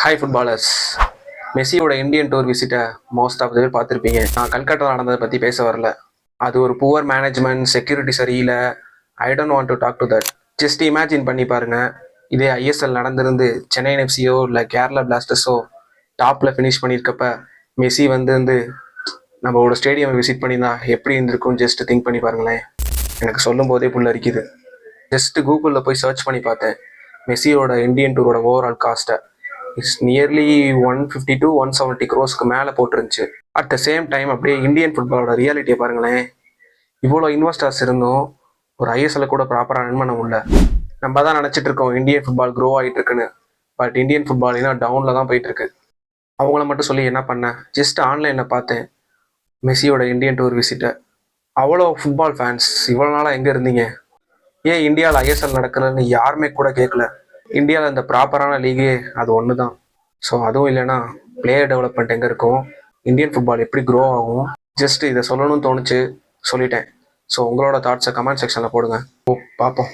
Hi footballers. மெஸ்ஸியோட Indian tour விசிட்டை most of the பேர் பார்த்துருப்பீங்க. நான் கல்கட்டா நடந்ததை பற்றி பேச வரல. அது ஒரு புவர் மேனேஜ்மெண்ட், செக்யூரிட்டி சரியில்லை. I don't want to talk to that. Just imagine பண்ணி பாருங்க, இதே ஐஎஸ்எல் நடந்திருந்து சென்னை எஃப்சியோ இல்லை கேரளா பிளாஸ்டர்ஸோ டாப்பில் ஃபினிஷ் பண்ணியிருக்கப்ப மெஸ்ஸி வந்து நம்மளோட ஸ்டேடியம் விசிட் பண்ணியிருந்தா எப்படி இருந்திருக்கும் ஜஸ்ட் திங்க் பண்ணி பாருங்களேன். எனக்கு சொல்லும் போதே புல்லரிக்குது. ஜஸ்ட் கூகுளில் போய் சர்ச் பண்ணி பார்த்தேன் மெஸ்ஸியோட இந்தியன் டூரோட ஓவரால் காஸ்ட்டை. இட்ஸ் நியர்லி 150 to 170 crores மேலே போட்டுருந்துச்சு. அட் த சேம் டைம் அப்படியே இந்தியன் ஃபுட்பாலோட ரியாலிட்டியை பாருங்களேன். இவ்வளோ இன்வெஸ்டர்ஸ் இருந்தும் ஒரு ஐஎஸ்எல்ல கூட ப்ராப்பராக ரன் பண்ண முடியல. நம்ம தான் நினச்சிட்டு இருக்கோம் இந்தியன் ஃபுட்பால் க்ரோ ஆகிட்டு இருக்குன்னு. பட் இந்தியன் ஃபுட்பால் இன்னும் டவுனில் தான் போயிட்டு இருக்கு. அவங்கள மட்டும் சொல்லி என்ன பண்ணேன், ஜஸ்ட் ஆன்லைனில் பார்த்தேன் மெஸ்ஸியோட இந்தியன் டூர் விசிட்டை. அவ்வளோ ஃபுட்பால் ஃபேன்ஸ் இவ்வளோ நாளாக எங்கே இருந்தீங்க? ஏன் இந்தியாவில் ஐஎஸ்எல் நடக்கலன்னு யாருமே கூட கேட்கல. இந்தியாவில் இந்த ப்ராப்பரான லீகே அது ஒன்று தான். ஸோ அதுவும் இல்லைன்னா பிளேயர் டெவலப்மெண்ட் எங்கே இருக்கும், இந்தியன் ஃபுட்பால் எப்படி க்ரோ ஆகும்? ஜஸ்ட் இதை சொல்லணும்னு தோணுச்சு, சொல்லிட்டேன். ஸோ உங்களோட தாட்ஸை கமெண்ட் செக்ஷனில் போடுங்க. பார்ப்போம்.